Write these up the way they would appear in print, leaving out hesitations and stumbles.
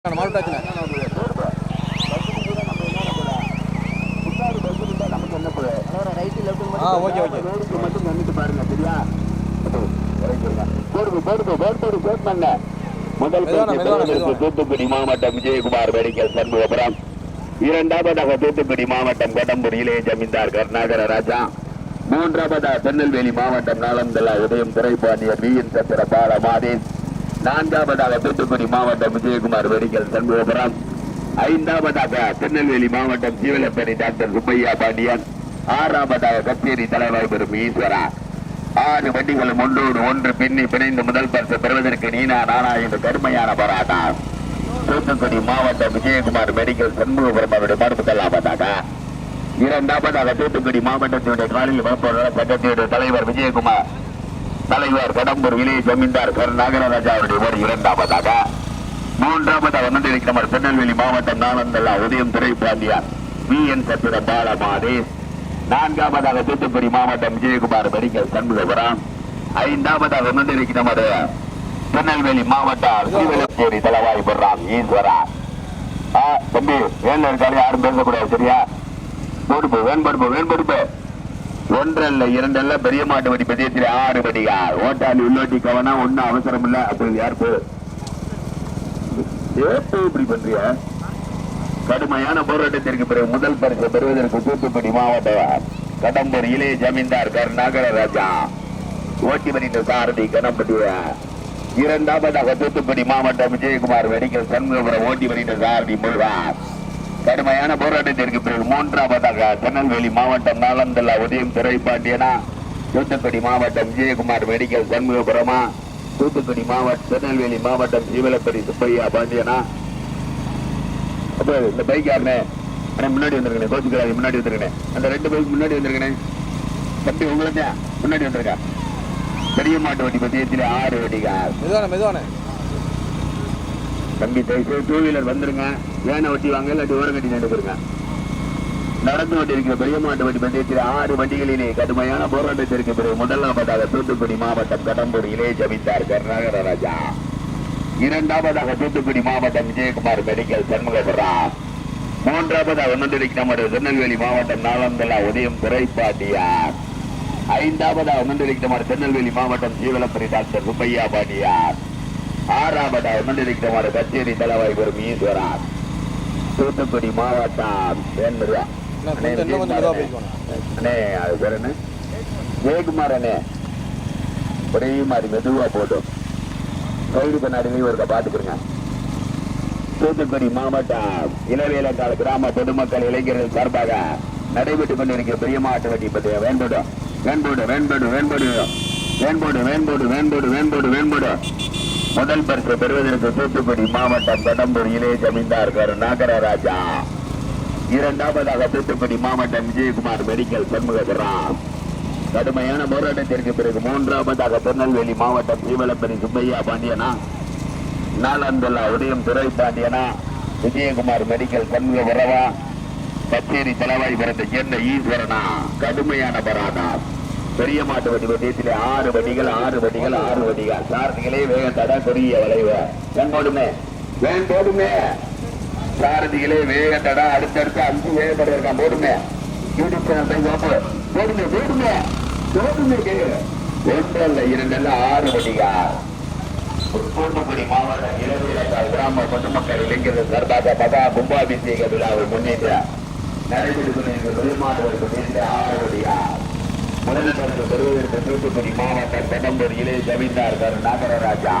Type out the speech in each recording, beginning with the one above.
தூத்துக்குடி மாவட்டம் விஜயகுமார் மெடிக்கல் சண்முகபுரம். இரண்டாவதாக தூத்துக்குடி மாவட்டம் கடம்பூர் இளைய ஜமீன்தார் கருணாகர ராஜா. மூன்றாவதாக திருநெல்வேலி மாவட்டம் நாளந்தலா உதயம் துறைப்பாண்டியர் விஎன் சத்திர பால மாதேஷ். நான்காவதாக தூத்துக்குடி மாவட்டம் விஜயகுமார் மெடிக்கல் சண்முகபுரம். ஐந்தாவதாக திருநெல்வேலி மாவட்டம் ஜீவலப்பேரி டாக்டர் சுப்பையா பாண்டியன். ஆறாவதாக கச்சேரி தலைவர் பெறும் ஈஸ்வரா. 6 வண்டிகளும் ஒன்றோடு ஒன்று பின்னி பிணைந்து முதல் பரிசு பெறுவதற்கு நீனா நானா என்று கடுமையான போராட்டம். தூத்துக்குடி மாவட்டம் விஜயகுமார் மெடிக்கல் சண்முகபுரம் அவருடைய மறுப்புக்கல்லாமதாக. இரண்டாவதாக தூத்துக்குடி மாவட்டத்தினுடைய காலில் வகுப்பாளர் சட்டத்தினுடைய தலைவர் விஜயகுமார், தலைவர் கடம்பூர் இளைய ஜமீன்தார் கருணாகரராஜா அவருடைய ஒரு இரண்டாவதாக. மூன்றாவதாக வந்திருக்கிற திருநெல்வேலி மாவட்டம் நாளந்தலா உதயம் துறைப்பாண்டியார் விஎன் சத்திர பாலமாதேஷ். நான்காவதாக தூத்துக்குடி மாவட்டம் விஜயகுமார் மெடிக்கல் சண்முகபுரம். ஐந்தாவதாக வந்திருக்கிற திருநெல்வேலி மாவட்டம் ஸ்ரீவெளச்சேரி தலவாய் பெறாம் ஈஸ்வரா. தம்பி வேலை இருக்காரு, யாரும் பேசக்கூடாது, சரியா? பொறுப்பு வேண்படுப்பு. ஒன்றல்ல இரண்டல்ல பெரிய மாட்டு வடி பதியத்தில் 6 வடிகார். ஓட்டாளி உள்ளோட்டி கவனம், ஒன்னும் அவசரம் இல்ல. அப்படி யார் இப்படி பண்றிய? கடுமையான போராட்டத்திற்கு பிறகு முதல் பரிசு பெறுவதற்கு தூத்துக்குடி மாவட்டம் கடம்பூர் இளைய ஜமீன்தார் கருணாகர ராஜா ஓட்டி வருகின்ற சாரதி கணபதிய. இரண்டாவதாக தூத்துக்குடி மாவட்டம் விஜயகுமார் மெடிக்கல் சண்முகபுரம் ஓட்டி வருகின்ற சாரதி முருகன். கடுமையான போராட்டத்திற்கு பிறகு மூன்றாவதாக திருநெல்வேலி மாவட்டம் நாளந்தலா உதயம் துறைப்பாண்டியனா. தூத்துக்குடி மாவட்டம் விஜயகுமார் மெடிக்கல் சண்முகபுரமா. தூத்துக்குடி மாவட்டம் திருநெல்வேலி மாவட்டம் ஜீவலப்பேரி சுப்பையா பாண்டியனா. அப்ப இந்த பைக்காரனே முன்னாடி வந்திருக்கேன், கோச்சுக்கிறாரு, முன்னாடி வந்திருக்கேன். அந்த 2 பைக் முன்னாடி வந்திருக்கேன். தம்பி உங்களுக்கு முன்னாடி வந்திருக்கா. பெரிய மாட்டு வண்டி பத்தியத்தில் 6 வண்டிகார். மெதுவான தம்பி தைசு 2 வீலர் வந்துருங்க. வேனை ஒட்டி வாங்க, இல்லாட்டி ஓரம் கட்டி நின்று போருங்க. நடந்து கொண்டிருக்கிற பெரிய மாட்டு வண்டி பந்தயத்தில் 6 வண்டிகளிலே கடுமையான போராட்டத்திற்கு பிறகு முதலாவதாக தூத்துக்குடி மாவட்டம் கடம்பூர் இளைய ஜமீன்தார் கருணாகர ராஜா. இரண்டாவதாக தூத்துக்குடி மாவட்டம் விஜயகுமார் மெடிக்கல் சண்முகபுரம். மூன்றாவதாக வந்திருக்கிற திருநெல்வேலி மாவட்டம் நாளந்தலா உதயம் துறைப்பாண்டியார். ஐந்தாவதாக வந்திருக்கிற திருநெல்வேலி மாவட்டம் ஜீவலப்பேரி டாக்டர் சுப்பையா பாண்டியார். ஆறாவதாக வந்திருக்கிற கச்சேரி தலைவாய் பெறும் ஈஸ்வரன். தூத்துக்குடி மாவட்டம் ஜெயக்குமார் அண்ணே ஒரே மாதிரி மெதுவா போட்டும் கைடு பண்ணாடி ஒரு பாத்துக்கிறங்க. தூத்துக்குடி மாவட்டம் இளவேலக்கால கிராம பொதுமக்கள் இளைஞர்கள் சார்பாக நடைபெற்றுக் கொண்டிருக்கிற பெரிய மாவட்ட வட்டி பற்றிய வேண்போடு முதல் பரிசு பெறுவதற்கு தூத்துக்குடி மாவட்டம் கடம்பூர் இளைய ஜமீன்தார் கருணாகர ராஜா. இரண்டாவதாக தூத்துக்குடி மாவட்டம் விஜயகுமார் மெடிக்கல் சண்முகபுரம். கடுமையான போராட்டத்திற்கு பிறகு மூன்றாவதாக திருநெல்வேலி மாவட்டம் ஜீவலப்பேரி சுப்பையா பாண்டியனா. நாளந்தலா உதயம் துறைப்பாண்டியனா. விஜயகுமார் மெடிக்கல் சண்முகபுரவா. கச்சேரி தலைவாய் பெறத்தை சேர்ந்த ஈஸ்வரனா. கடுமையான போராட்டம். பெரிய மாட்டு வண்டி பந்தயத்திலே 6 வண்டிகள். சாரதிகளே வேக தட பெரிய வளைவு. வேண்போடுமே சாரதிகளே வேக தட அடுத்தடுத்து 5 வேகப்பட இருக்கான். போடுமே யூடியூப் சேனல் போடுமே. ஒன்றல்ல இரண்டல்ல 6 வண்டிகள். தூத்துக்குடி மாவட்டம் இளவேலக்கால் கிராம பொதுமக்கள் இளைஞர்கள் சார்பாக மகா கும்பாபிஷேக விழாவை முன்னிட்டு நடைபெற்றுக் கொண்டிருக்கிற பெரிய மாட்டு வண்டி பந்தயத்திலே 6 வண்டிகள். முதல் பரிசு பெறுவதற்கு தூத்துக்குடி மாவட்டம் கடம்பூர் இளைய ஜமீன்தார் கருணாகர ராஜா.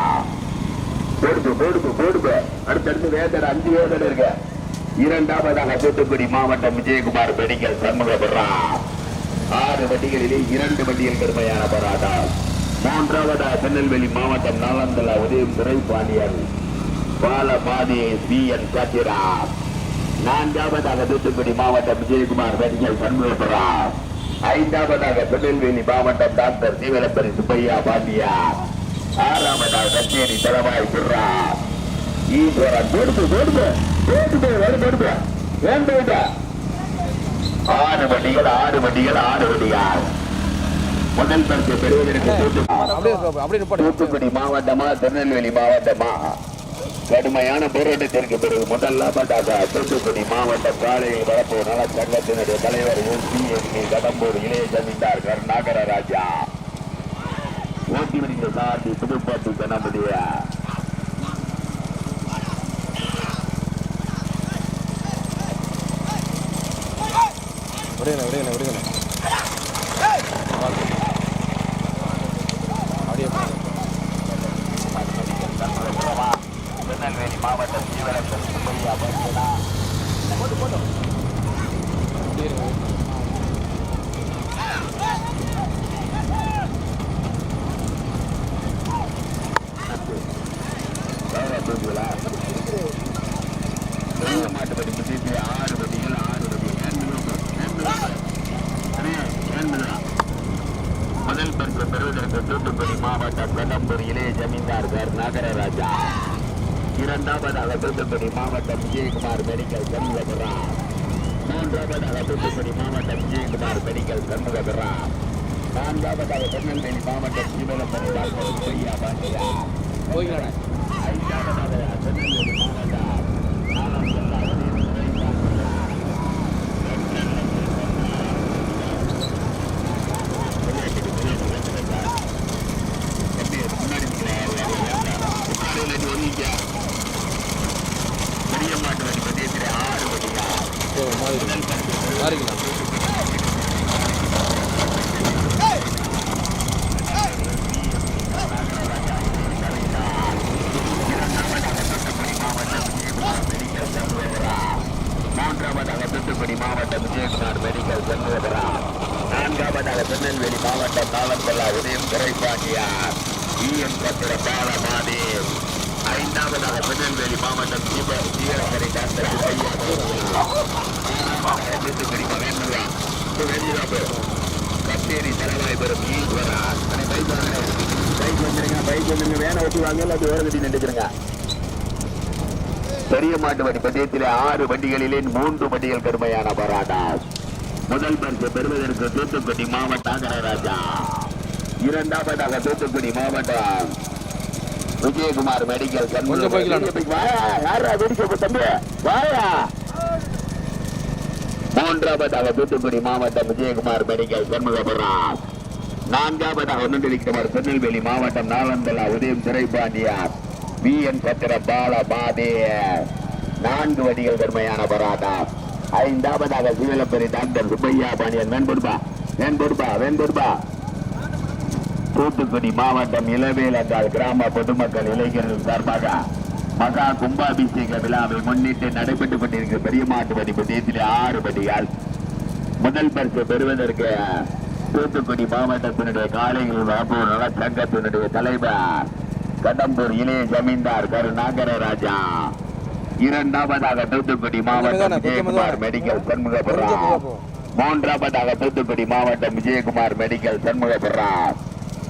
போடுப்பு அடுத்தடுத்து வேதனை 5 வேதனை இருக்க. இரண்டாவதாக தூத்துக்குடி மாவட்டம் விஜயகுமார் மெடிக்கல் சண்முகபுரம். 6 வண்டிகளிலே 2 வண்டிகள் கடுமையான போராட்டம். மூன்றாவதாக திருநெல்வேலி மாவட்டம் நாளந்தலா உதயம் துறைப்பாண்டியன் பாலபாதியை விஎன் சத்திரா. நான்காவதாக தூத்துக்குடி மாவட்டம் விஜயகுமார் மெடிக்கல் சண்முகபுரம். ஐந்தாவதாக திருநெல்வேலி மாவட்டம் டாக்டர் ஜீவலப்பேரி சுப்பையா பாண்டியார். ஆறாவதாக கச்சேரி தலைவாய் பிறா ஈஸ்வரன். போடுப்பு 6 வண்டிகள். முதல் பரிசு பெறுவதற்கு தூத்துக்குடி மாவட்டமா திருநெல்வேலி மாவட்டமா கடுமையான போராட்டத்திற்கு பிறகு முதலாவதாக தூத்துக்குடி மாவட்ட காலையில் வளர்ப்பு நல சங்கத்தினுடைய தலைவர் எஸ்பி கடம்பூர் இளைய ஜமீன்தார் கருணாகர ராஜா ஓட்டி வருகிற சார்பி புதுப்பாட்டு கணபதிய திருநெல்வேலி மாவட்டம் ஜீவரசன் மாட்டுப்படி புத்தி 6 வண்டிகள் 6 முதல் பரிசு பெறுவதற்கு தூத்துக்குடி மாவட்டம் கடம்பூர் இளைய ஜமீன்தார் கருணாகர ராஜா. இரண்டாவதாக தூத்துக்குடி மாவட்டம் விஜயகுமார் மெடிக்கல் சண்முகபுரா. மூன்றாவதாக தூத்துக்குடி மாவட்டம் விஜயகுமார் மெடிக்கல் சண்முகபுரா. நான்காவதாக திருநெல்வேலி மாவட்டம் சிவகப்பன் டாக்டர் பொய்யா பாண்டியா. ஐந்தாவதாக திருநெல்வேலி மாவட்டம் தூத்துக்குடி மாவட்டம் விஜயகுமார் மெடிக்கல் சண்முகபுரா. நான்காவதாக திருநெல்வேலி மாவட்டம் நாலந்தலா உதயம் துரைப்பாண்டியார் இஎம் பத்திர பாலமாதி. ஐந்தாவதாக திருநெல்வேலி மாவட்டம் ஜீவரசரை டாக்டர் தூத்துக்குடி கச்சேரி தலைவாய் பெறும் ஈஸ்வரா. பைக் வந்துருங்க வேனை ஓட்டி வாங்க அது ஓரங்கட்டி நின்றுக்கிறங்க. பெரிய மாட்டு வண்டி பந்தயத்திலே 6 வண்டிகளிலே 3 வண்டிகள் கடுமையான போராட்டம். முதல் பரிசு பெறுவதற்கு தூத்துக்குடி மாவட்டம் ராஜா. இரண்டாவதாக தூத்துக்குடி மாவட்டம் விஜயகுமார் மெடிக்கல் மூன்றாவதாக தூத்துக்குடி மாவட்டம் விஜயகுமார் மெடிக்கல் சண்முகபுரம். நான்காவதாக ஒன்றிருக்கிறார் திருநெல்வேலி மாவட்டம் நாலந்தலா உதயம் துரைப்பாண்டியார் விஎன் பத்திர பாலபாதே. 4 வண்டிகள் கடுமையான போராட்டம். ஐந்தாவதாக சிவலப்பரி டாக்டர் சுப்பையா பாண்டியன் வெண்பொடுப்பா. தூத்துக்குடி மாவட்டம் இளவேலங்கால் கிராம பொதுமக்கள் இளைஞர்கள் சார்பாக மகா கும்பாபிஷேக விழாவை முன்னிட்டு நடைபெற்றுக் கொண்டிருக்கிற பெரிய மாட்டு வண்டி பந்தயத்திலே 6 வண்டிகள். முதல் பரிசு பெறுவதற்கு தூத்துக்குடி மாவட்டத்தினுடைய காலையில் நல சங்கத்தினுடைய தலைவர் கடம்பூர் இளைய ஜமீன்தார் கருணாகர ராஜா. இரண்டாவதாக தூத்துக்குடி மாவட்டம் விஜயகுமார் மெடிக்கல் சண்முகபுரா. மூன்றாவதாக தூத்துக்குடி மாவட்டம் விஜயகுமார் மெடிக்கல் சண்முகபுரா.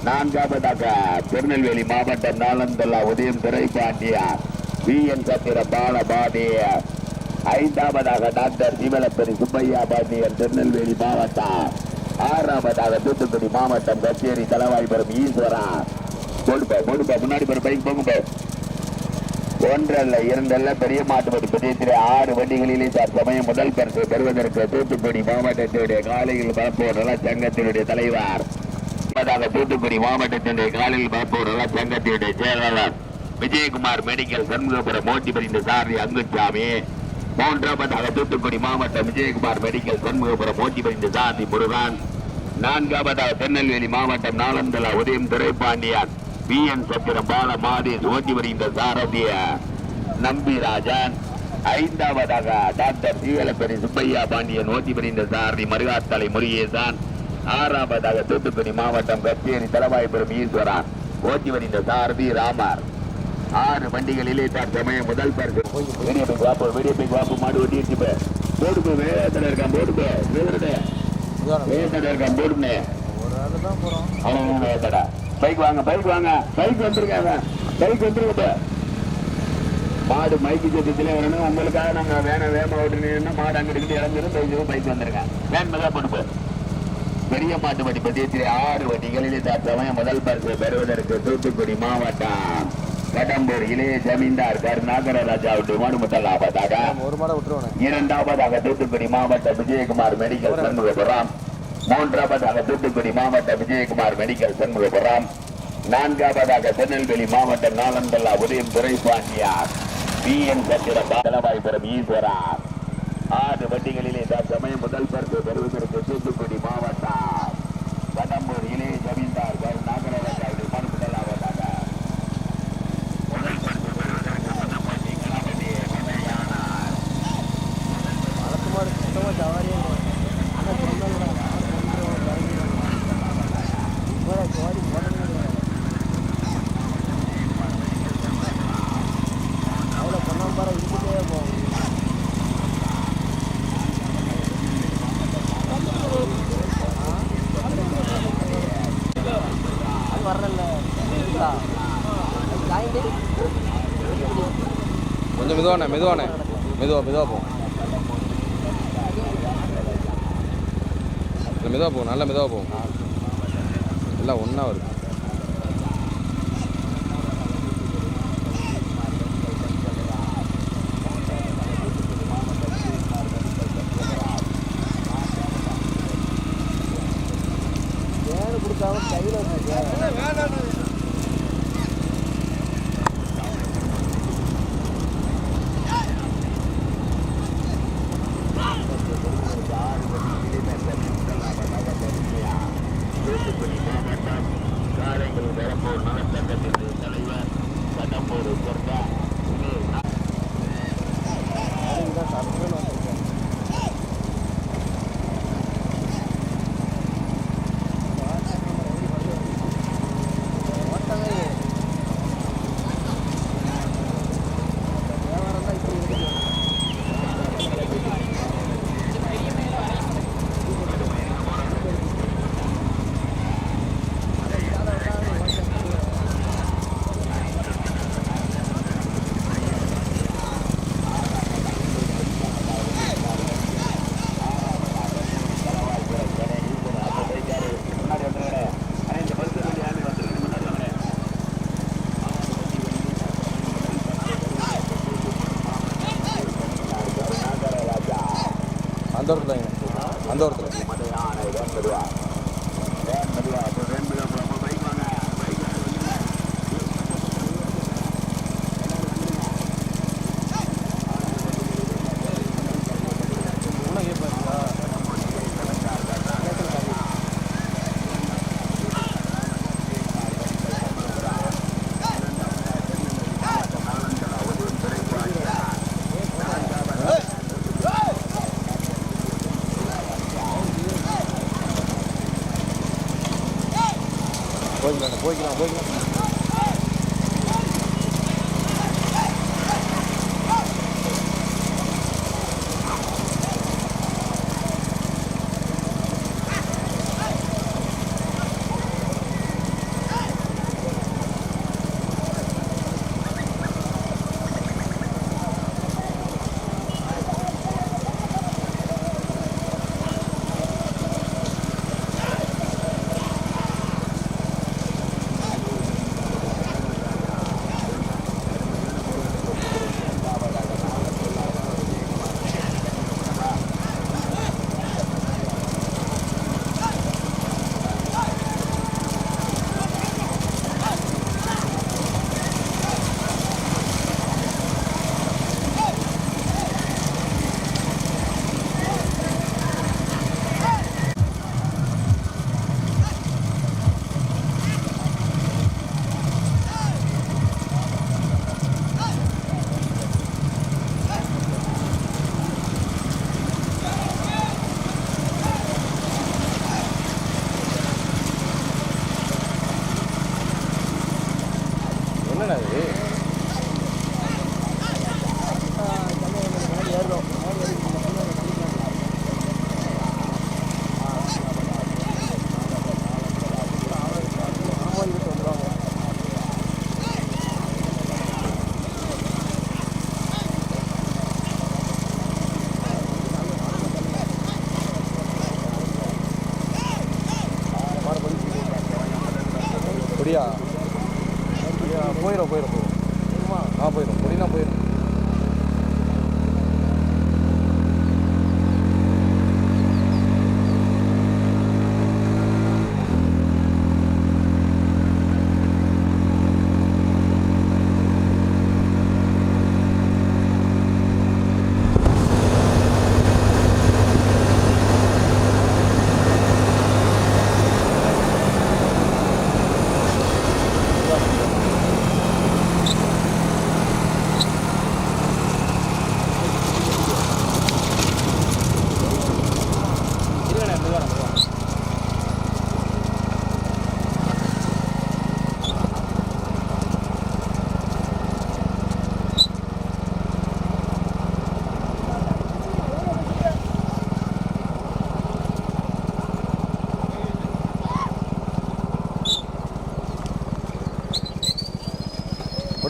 நான்காவதாக திருநெல்வேலி மாவட்டம் நாலந்தலா உதயம் துரைப்பாண்டியார் விஎன் சத்திர பாலபாதி. ஐந்தாவதாக டாக்டர் சிவலப்பரி சுப்பையா பாண்டியன் திருநெல்வேலி மாவட்டம். ஆறாவதாக தூத்துக்குடி மாவட்டம் கச்சேரி தலைவாய்புரம் ஈஸ்வரா. போடுப்பா முன்னாடி பைக் போங்க. 1 அல்ல 2 அல்ல பெரிய மாட்டு வண்டி பந்தயத்திலே 6 வண்டிகளிலே தற்சமயம் முதல் பரிசு பெறுவதற்கு தூத்துக்குடி மாவட்டத்தினுடைய காலையில் பரப்போர் நல சங்கத்தினுடைய தலைவர். தூத்துக்குடி மாவட்டத்தினுடைய காலையில் பரப்போர் நல சங்கத்தினுடைய செயலாளர் விஜயகுமார் மெடிக்கல் சண்முகபுரம் ஓட்டி பறிந்த சாரதி அங்குசாமி. மூன்றாவதாக தூத்துக்குடி மாவட்டம் விஜயகுமார் மெடிக்கல் சண்முகபுரம் ஓட்டி பறிந்த சாரதி முருகன். நான்காவதாக திருநெல்வேலி மாவட்டம் நாலந்தலா உதயம் துரைப்பாண்டியார் விஎன் சத்திரம் பாலமாதி ஓட்டி வருகின்ற சாரதிய நம்பிராஜன். ஐந்தாவதாக டாக்டர் சிவலப்பரி சுப்பையா பாண்டியன் ஓட்டி வருகின்ற சாரதி மருகாத்தலை முருகேசன். ஆறாவதாக தூத்துக்குடி மாவட்டம் கச்சேரி தலைவாய்புரம் ஈஸ்வரன் ஓட்டி வருகின்ற சாரதி ராமர். 6 வண்டிகளிலே தற்சமயம் முதல் பரிசு. வீடியோ பைக் வாப்பு மாடு ஓட்டிட்டு போடுப்பு வேதனை இருக்கான். போடுப்பு வேதனை இருக்கான். போடுனே பைக் வாங்க வந்துருக்காங்க. மாடு மைக்கு சத்தத்திலே வரணும். உங்களுக்காக நாங்க வேமா ஓட்டுனா மாடு அங்கிட்டு இறந்துடும். பைக் வந்துருங்க. வேன்மதான் போடுப்பு. பெரிய மாட்டு வண்டி பந்தயத்திலே 6 வண்டிகளிலே தற்சமயம் முதல் பரிசு பெறுவதற்கு தூத்துக்குடி மாவட்டம் கடம்பூர் இளைய ஜமீன்தார் கருணாகர ராஜாவுடைய மாடு முதலாவதாக. இரண்டாவதாக தூத்துக்குடி மாவட்ட விஜயகுமார் மெடிக்கல் சண்முகபுரம். மூன்றாவதாக தூத்துக்குடி மாவட்ட விஜயகுமார் மெடிக்கல் சண்முகபுரம். நான்காவதாக திருநெல்வேலி மாவட்டம் நாலந்தல்லா உதயம் துரைபாண்டியார் பிஎன் சத்திரம் தலவாய்புரம் ஈஸ்வரார். 6 வண்டிகளிலே தற்சமயம் முதல் பரிசு பெறுவதற்கு தூத்துக்குடி மாவட்டம் கடம்பூர் இளைய ஜமீன்தார் கருணாகர ராஜாவுடைய மாடு முதலாவதாக. முதல் பரிசு பெறுவதற்கு கொஞ்சம் மெதுவானே மெதுவாக போகும். மெதுவாக போகும், நல்லா மெதுவாக போகும். எல்லாம் ஒன்றா வருது. கொடுக்காம கையில் அந்த ஒருத்தர் போய்க்கலாம்.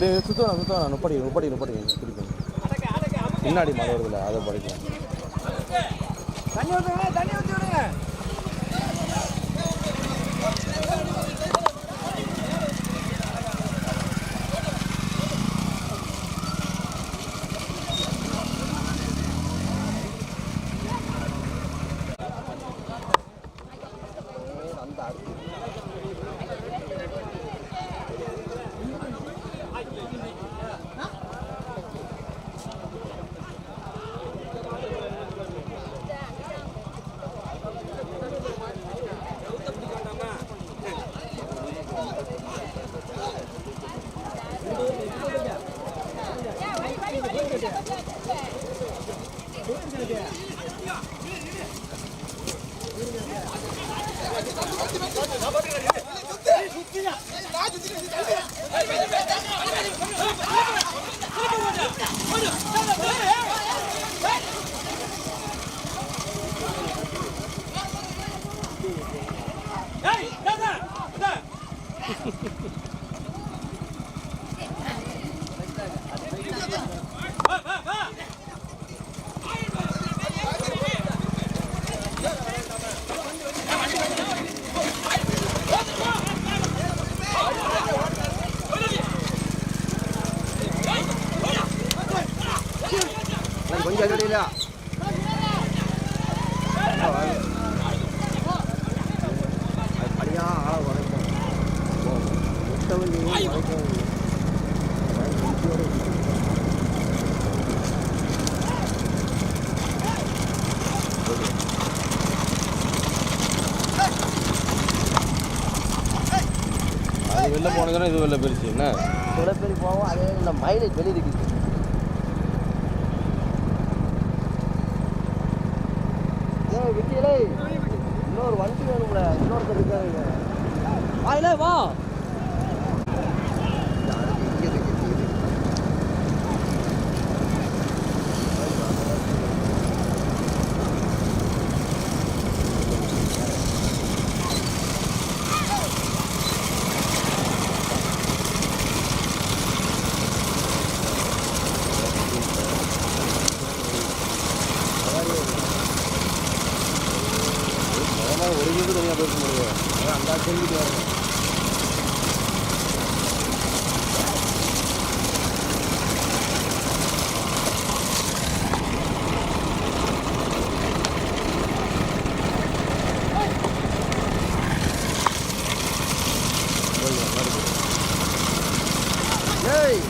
அப்படியே சுத்தம் நுப்படி பிடிக்கும். பின்னாடி மாடு வருதுல்ல அதை படிக்கலாம். தண்ணி ஊற்றி விடுங்க. கொஞ்சம் அடியில படியா ஆள வரைக்கும் அது வெளில போனதுன்னா இது வெளில போயிடுச்சு. என்ன சில பேர் போவோம், அதே இந்த மைலேஜ் வெளியே இருக்குது. விட்டியலே இன்னொரு வண்டி வேணும்ல, இன்னொருத்தர் இருக்காருங்க. வாயிலே வா. ஒரு வீடு தனியாக போயிருக்க முடியும். அதான் அந்த சொல்லிட்டு வரணும். ஏய்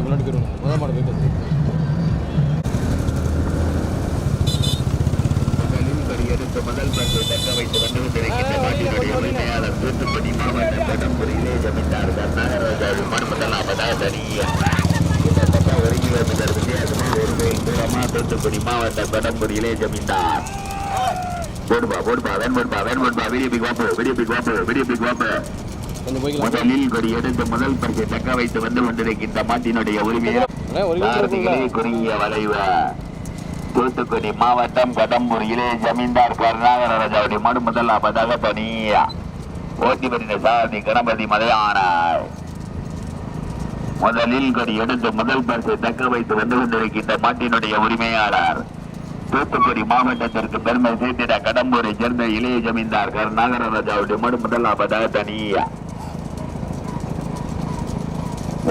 முன்னாடி போயிடுவோம். முதல் மாடு போயிட்டு முதல் பரிசை தக்க வைத்து வந்து கொண்டிருக்கின்ற மாட்டினுடைய உரிமையாளர் தூத்துக்குடி மாவட்டம் கடம்பூரிலே ஜமீன்தார் நாகராஜாவின் முதலாவதாக தனியா கிட்டத்தட்ட ஒரு கிலோமீட்டர் வித்தியாசமாக ஒரு மைல் தூரமா தூத்துக்குடி மாவட்டம் கடம்பூரிலே ஜமீன்தார். போடுப்பா வீடியோ பிக் வாப்பு முதலில் கொடி எடுத்து முதல் பரிசை தக்க வைத்து வந்து கொண்டிருக்கின்ற மாட்டினுடைய உரிமையாளர் குறுகிய வளைவு தூத்துக்குடி மாவட்டம் கடம்பூரிலே ஜமீன்தார் கருணாகரராஜாவுடைய மாடு முதலாவதாக தனியா ஓட்டி வருகிற சாரதி கணபதி மலையானார். முதலில் கொடி எடுத்து முதல் பரிசை தக்க வைத்து வந்து கொண்டிருக்கின்ற மாட்டினுடைய உரிமையாளர் தூத்துக்குடி மாவட்டத்திற்கு பெருமை சேர்த்திட கடம்பூரை சேர்ந்த இளைய ஜமீன்தார் கருணாகரராஜாவுடைய மாடு முதலாவதாக தனியா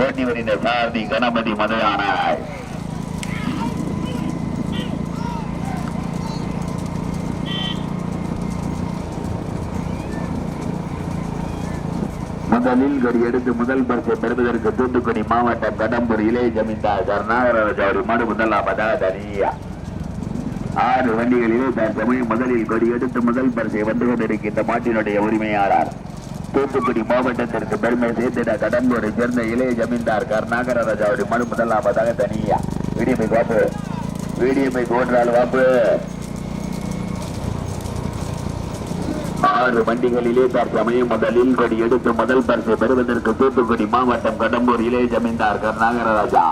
ஓட்டி வருகிற சாரதி கணபதி மலையானார். முதலில் கொடி எடுத்து முதல் பரிசை பெறுவதற்கு தூத்துக்குடி மாவட்டம் கடம்பூர் இளைய ஜமீன்தார் கருணாகரராஜாவுடைய மாடு முதலாவதாக தனியா 6 வண்டிகளிலே தற்சமயம் முதலில் கொடி எடுத்து முதல் பரிசை வந்து கொண்டிருக்கின்ற மாட்டினுடைய உரிமையாளர் தூத்துக்குடி மாவட்டத்திற்கு பெருமை சேர்த்திட கடம்பூரை சேர்ந்த இளைய ஜமீன்தார் கருணாகர ராஜாவுடைய மனு முதலாவதாக தனியா வீடியமை போன்றால் வாப்பு 6 வண்டிகளிலே தற்சமயம் முதலில் கொடி எடுத்து முதல் பரிசை பெறுவதற்கு தூத்துக்குடி மாவட்டம் கடம்பூர் இளைய ஜமீன்தார் கருணாகர ராஜா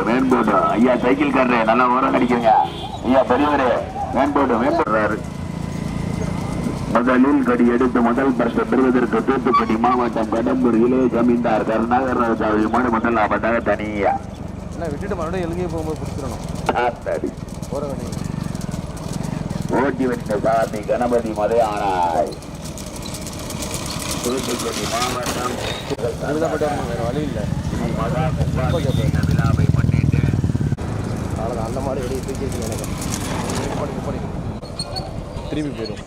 வேன்போடு ஐயா சைக்கிள் காரரே நல்லா உரம் அடிக்குங்க ஐயா பெரியவரே வேன்போடுறாரு முதலில் கொடி எடுத்து முதல் பரிசை பெறுவதற்கு தூத்துக்குடி மாவட்டம் கடம்பூர் இளைய ஜமீன்தார் கருணாகர ராஜா முதலாவதாக தனியா விட்டுட்டு மறுபடியும் எலுகையை போகும்போது பிடிச்சிடணும் போற வேண்டிய ஓட்டி வந்த சாமி கணபதி மதையானாய் தூத்துக்குடி மாவட்டம் வேற வழி இல்லை விழாவை முன்னிட்டு அந்த மாதிரி வெளியே தூக்கி எனக்கு திரும்பி போயிடும்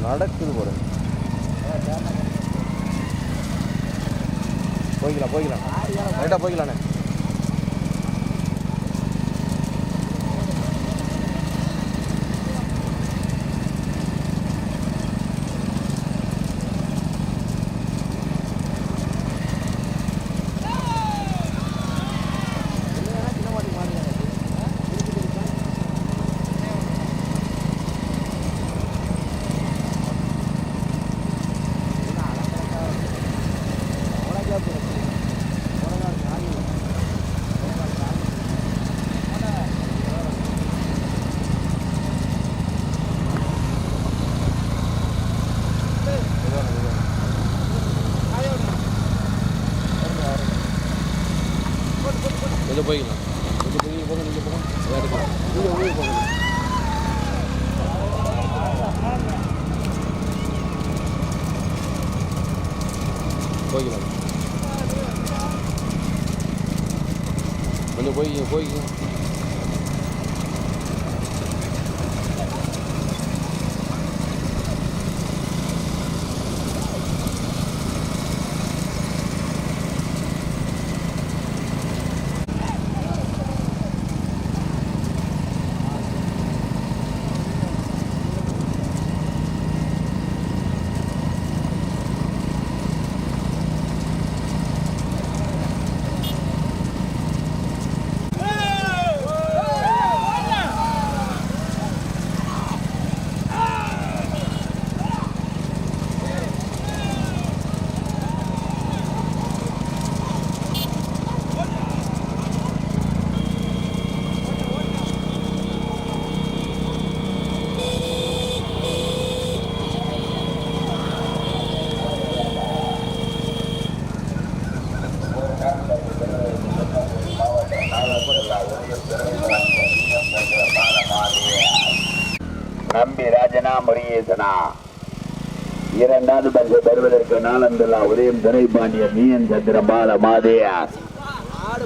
நடக்குது போல. போய்க்கலாம் ரைட்டாக போய்க்கலாண்ணே. போய்க்கு நம்பி ராஜனா முருகேசனா இரண்டாவது பரிசு பெறுவதற்கு நாளந்தலா உதயம் துரைபாண்டிய மீன் சந்திரபால மாதேயார்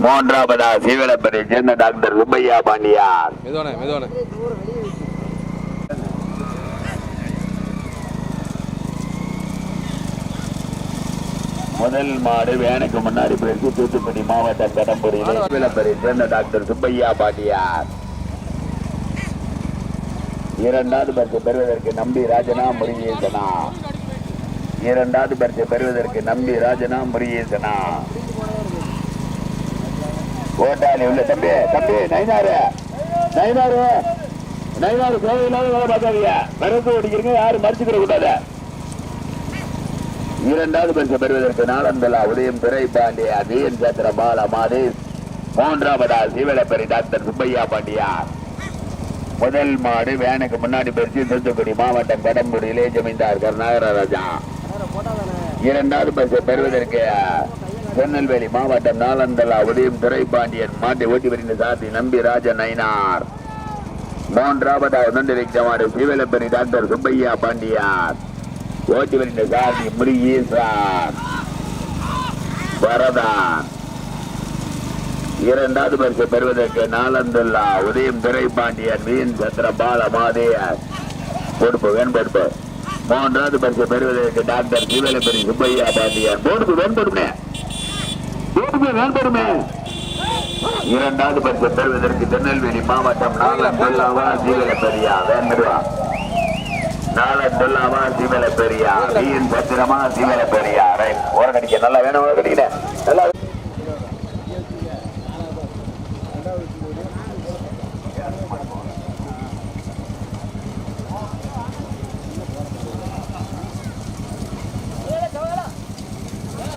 மூன்றாவதா சீவலப்பரை சேர்ந்த டாக்டர் சுப்பையா பாண்டியார் மெதுவானே மெதுவானே முதல் மாடு வேனுக்கு முன்னாடி பிறகு தூத்துக்குடி மாவட்டம் கடம்பூரில் சீவலப்பரை சேர்ந்த டாக்டர் சுப்பையா பாண்டியார் இரண்டாவது பரிசு பெறுவதற்கு நம்பி ராஜனா முருகேசனா இரண்டாவது பரிசு பெறுவதற்கு நம்பி ராஜனா முருகேசனா ஓட்டாளி உள்ள தம்பி தம்பி நைனாரு தேவையில்லாத வேலை பார்க்காதீங்க மருந்து ஓடிக்கிறீங்க யாரும் மறுச்சுக்கிற கூடாது இரண்டாவது பரிசு பெறுவதற்கு நாளந்தலா உதயம் துரைபாண்டியா வீரன் சந்திர பால மாதேஷ் மூன்றாவதா சீவலப்பரி டாக்டர் சுப்பையா பாண்டியார் முதல் மாடு வேனுக்கு முன்னாடி பெருசி தூத்துக்குடி மாவட்டம் கடம்பூரிலே ஜமீன்தார் கருநாகராஜா இரண்டாவது பரிசு பெறுவதற்கு திருநெல்வேலி மாவட்டம் நாளந்தலா உதயம் துரைபாண்டியன் மாட்டை ஓட்டி வருகின்ற சாத்தி நம்பி ராஜ நயினார் மூன்றாவதாக நன்றிமாறு சீவலப்பரி டாக்டர் சுப்பையா பாண்டியார் ஓட்டி வருகின்ற சாத்தி முருகேசன் வரதான் இரண்டாவது பரிசு பெறுவதற்கு நாளந்தல்லா உதயம் துரைபாண்டியன் மீன் சந்திர பால மாதேயர் பொறுப்பு வேண்படுப்பு மூன்றாவது பரிசு பெறுவதற்கு டாக்டர் சீவலப்பரி சுப்பையா பாண்டியன் பொறுப்பு வேண்படுமே இரண்டாவது பரிசு பெறுவதற்கு திருநெல்வேலி மாவட்டம் நாளந்தல்லாவா சீவலப்பரியா வேண்டுவா நாளந்தல்லாவா சீவலப்பரியா மீன் சத்திரமா சீவலப்பரியா ரைட் ஓரடிக்க நல்லா வேணும் ஓரடிக்கிறேன் நல்லா